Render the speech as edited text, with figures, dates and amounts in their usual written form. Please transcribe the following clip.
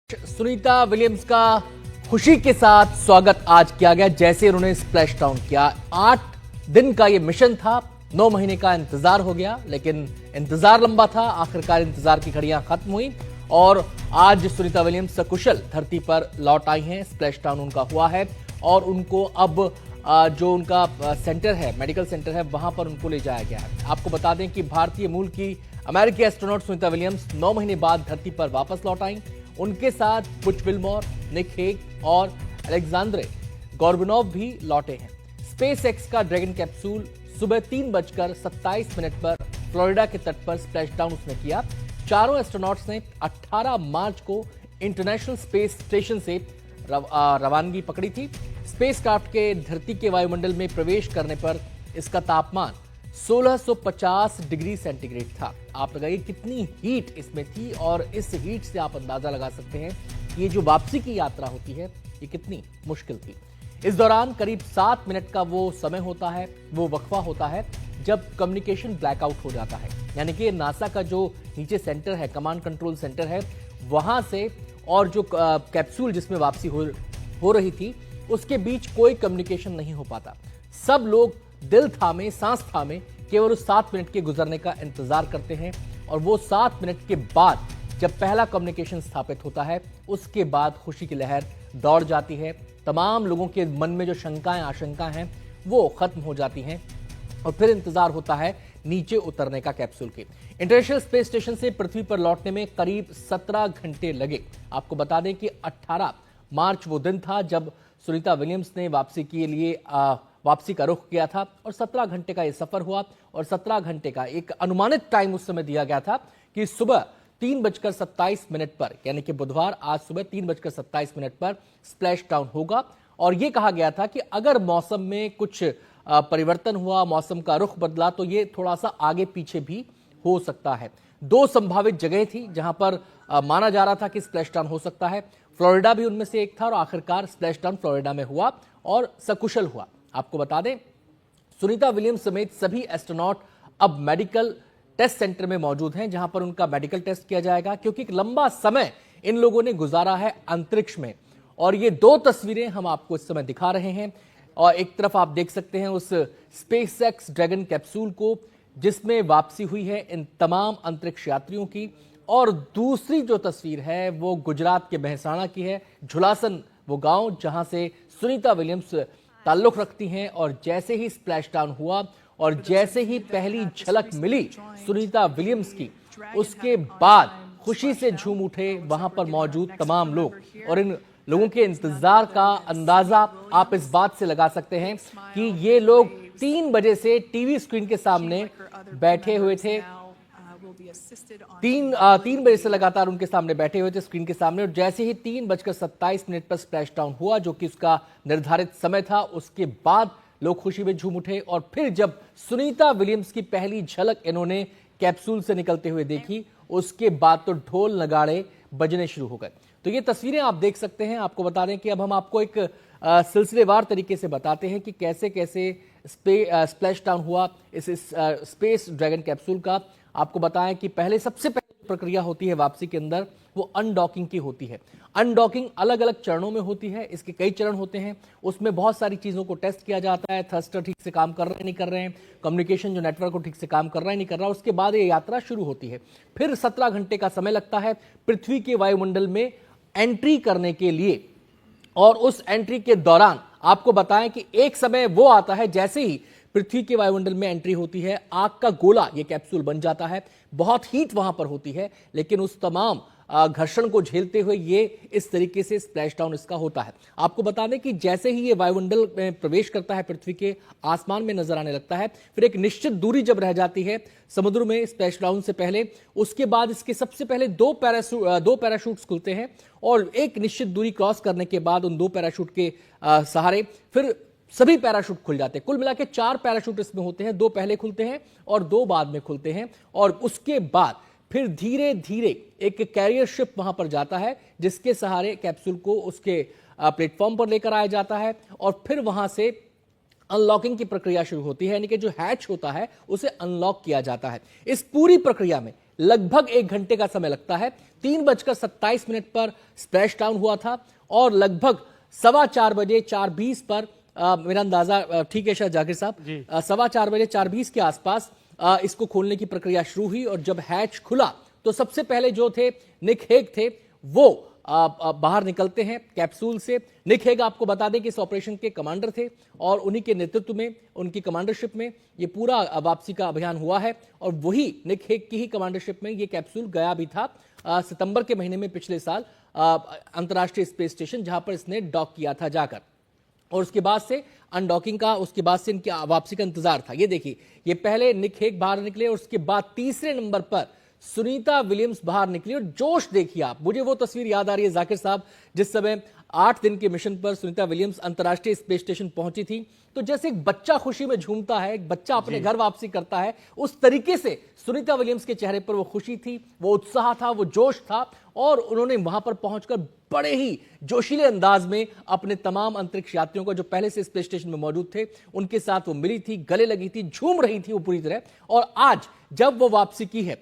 Sunita Williams का खुशी के साथ स्वागत आज किया गया जैसे उन्होंने स्प्लैश डाउन किया। 8 दिन का ये मिशन था, 9 महीने का इंतजार हो गया, लेकिन इंतजार लंबा था। आखिरकार इंतजार की घड़ियां खत्म हुई और आज सुनीता विलियम्स सकुशल धरती पर लौट आई हैं। स्प्लैश डाउन उनका हुआ है और उनको अब जो उनका सेंटर है, मेडिकल सेंटर है, वहां पर उनको ले जाया गया है। आपको बता दें कि भारतीय मूल की अमेरिकी एस्ट्रोनॉट सुनीता विलियम्स 9 महीने बाद धरती पर वापस लौट आई। उनके साथ बुच विल्मोर, निक हेग और अलेक्जेंड्रे गोर्बनोव भी लौटे हैं। स्पेस एक्स का ड्रैगन कैप्सूल सुबह 3:27 पर फ्लोरिडा के तट पर स्प्लैश डाउन उसने किया। चारों एस्ट्रोनॉट्स ने 18 मार्च को इंटरनेशनल स्पेस स्टेशन से रवानगी पकड़ी थी। स्पेसक्राफ्ट के धरती के वायुमंडल में प्रवेश करने पर इसका तापमान 1650 डिग्री सेंटीग्रेड था। आप लगाइए कितनी हीट इसमें थी और इस हीट से आप अंदाजा लगा सकते हैं कि ये जो वापसी की यात्रा होती है ये कितनी मुश्किल थी। इस दौरान करीब 7 मिनट का वो समय होता है, वो वक्फा होता है जब कम्युनिकेशन ब्लैकआउट हो जाता है। यानी कि नासा का जो नीचे सेंटर है, कमांड कंट्रोल सेंटर है, वहां से और जो कैप्सूल जिसमें वापसी हो रही थी उसके बीच कोई कम्युनिकेशन नहीं हो पाता। सब लोग दिल थामे, सांस थामे केवल उस 7 मिनट के गुजरने का इंतजार करते हैं और वो 7 मिनट के बाद जब पहला कम्युनिकेशन स्थापित होता है उसके बाद खुशी की लहर दौड़ जाती है। तमाम लोगों के मन में जो शंकाएं, आशंकाएं हैं वो खत्म हो जाती हैं और फिर इंतजार होता है नीचे उतरने का कैप्सूल के। इंटरनेशनल स्पेस स्टेशन से पृथ्वी पर लौटने में करीब 17 घंटे लगे। आपको बता दें कि 18 मार्च वो दिन था जब सुनीता विलियम्स ने वापसी के लिए वापसी का रुख किया था और 17 घंटे का यह सफर हुआ और 17 घंटे का एक अनुमानित टाइम उस समय दिया गया था कि सुबह 3:27 पर, यानी कि बुधवार आज सुबह 3:27 पर स्प्लैश डाउन होगा। और यह कहा गया था कि अगर मौसम में कुछ परिवर्तन हुआ, मौसम का रुख बदला, तो ये थोड़ा सा आगे पीछे भी हो सकता है। 2 संभावित जगह थी जहां पर माना जा रहा था कि स्प्लैश डाउन हो सकता है। फ्लोरिडा भी उनमें से एक था और आखिरकार स्प्लैश डाउन फ्लोरिडा में हुआ और सकुशल हुआ। आपको बता दें सुनीता विलियम्स समेत सभी एस्ट्रोनॉट अब मेडिकल टेस्ट सेंटर में मौजूद हैं जहां पर उनका मेडिकल टेस्ट किया जाएगा, क्योंकि एक लंबा समय इन लोगों ने गुजारा है अंतरिक्ष में। और ये 2 तस्वीरें हम आपको इस समय दिखा रहे हैं और एक तरफ आप देख सकते हैं उस स्पेस एक्स ड्रैगन कैप्सूल को जिसमें वापसी हुई है इन तमाम अंतरिक्ष यात्रियों की, और दूसरी जो तस्वीर है वो गुजरात के मेहसाणा की है, झुलासन वो गांव जहां से सुनीता विलियम्स ताल्लुक रखती हैं। और जैसे ही स्प्लैश डाउन हुआ और जैसे ही पहली झलक मिली सुनीता विलियम्स की, उसके बाद खुशी से झूम उठे वहां पर मौजूद तमाम लोग। और इन लोगों के इंतजार का अंदाजा आप इस बात से लगा सकते हैं कि ये लोग 3 बजे से टीवी स्क्रीन के सामने बैठे हुए थे। 3 बजे से लगातार उनके सामने बैठे हुए थे स्क्रीन के सामने, और जैसे ही 3:27 पर स्प्लैश डाउन हुआ जो कि उसका निर्धारित समय था, उसके बाद लोग खुशी में झूम उठे। और फिर जब सुनीता विलियम्स की पहली झलक इन्होंने कैप्सूल से निकलते हुए देखी, उसके बाद तो ढोल नगाड़े बजने शुरू हो गए। तो ये तस्वीरें आप देख सकते हैं। आपको बता दें कि अब हम आपको एक सिलसिलेवार तरीके से बताते हैं कि कैसे कैसे स्प्लैश डाउन हुआ इस स्पेस ड्रैगन कैप्सूल का। आपको बताएं कि सबसे पहले प्रक्रिया होती है वापसी के अंदर, वो अनडॉकिंग की होती है। अनडॉकिंग अलग अलग चरणों में होती है, इसके कई चरण होते हैं। उसमें बहुत सारी चीजों को टेस्ट किया जाता है, थ्रस्टर ठीक से काम कर रहे हैं नहीं कर रहे हैं, कम्युनिकेशन जो नेटवर्क को ठीक से काम कर रहा है नहीं कर रहा। उसके बाद ये यात्रा शुरू होती है। फिर 17 घंटे का समय लगता है पृथ्वी के वायुमंडल में एंट्री करने के लिए। और उस एंट्री के दौरान आपको बताएं कि एक समय वो आता है जैसे ही पृथ्वी के वायुमंडल में एंट्री होती है, आग का गोला ये कैप्सूल बन जाता है। बहुत हीट वहां पर होती है, लेकिन उस तमाम घर्षण को झेलते हुए ये इस तरीके से स्प्लैश डाउन इसका होता है। आपको बता दें कि जैसे ही ये वायुमंडल में प्रवेश करता है, पृथ्वी के आसमान में नजर आने लगता है, फिर एक निश्चित दूरी जब रह जाती है समुद्र में स्प्लैश डाउन से पहले, उसके बाद इसके सबसे पहले 2 पैराशूट्स खुलते हैं और एक निश्चित दूरी क्रॉस करने के बाद उन 2 पैराशूट के सहारे फिर सभी पैराशूट खुल जाते हैं। कुल मिला के 4 पैराशूट इसमें होते हैं, 2 पहले खुलते हैं और 2 बाद में खुलते हैं। और उसके बाद फिर धीरे धीरे एक कैरियर शिप वहां पर जाता है जिसके सहारे कैप्सूल को उसके प्लेटफॉर्म पर लेकर आया जाता है और फिर वहां से अनलॉकिंग की प्रक्रिया शुरू होती है, यानी कि जो हैच होता है उसे अनलॉक किया जाता है। इस पूरी प्रक्रिया में लगभग 1 घंटे का समय लगता है। 3:27 पर स्प्लैश डाउन हुआ था और लगभग 4:15 बजे 4:20 पर मेरा अंदाजा ठीक है शायद जाकिर साहब, 4:15 बजे 4:20 के आसपास इसको खोलने की प्रक्रिया शुरू हुई और जब हैच खुला तो सबसे पहले जो थे निक हेग थे वो बाहर निकलते हैं कैप्सूल से। निक हेग आपको बता दें कि इस ऑपरेशन के कमांडर थे और उन्हीं के नेतृत्व में, उनकी कमांडरशिप में ये पूरा वापसी का अभियान हुआ है और वही निक हेग की ही कमांडरशिप में ये कैप्सूल गया भी था सितंबर के महीने में पिछले साल अंतर्राष्ट्रीय स्पेस स्टेशन, जहां पर इसने डॉक किया था जाकर। और उसके बाद से अनडॉकिंग का, उसके बाद से इनकी वापसी का इंतजार था। ये देखिए, ये पहले निक हेग बाहर निकले और उसके बाद तीसरे नंबर पर सुनीता विलियम्स बाहर निकली और जोश देखिए आप। मुझे वो तस्वीर याद आ रही है जाकिर साहब, जिस समय 8 दिन के मिशन पर सुनीता विलियम्स अंतर्राष्ट्रीय स्पेस स्टेशन पहुंची थी, तो जैसे एक बच्चा खुशी में झूमता है, एक बच्चा अपने घर वापसी करता है, उस तरीके से सुनीता विलियम्स के चेहरे पर वो खुशी थी, वो उत्साह था, वो जोश था और उन्होंने वहां पर पहुंचकर बड़े ही जोशीले अंदाज में अपने तमाम अंतरिक्ष यात्रियों को जो पहले से स्पेस स्टेशन में मौजूद थे उनके साथ वो मिली थी, गले लगी थी, झूम रही थी वो पूरी तरह। और आज जब वो वापसी की है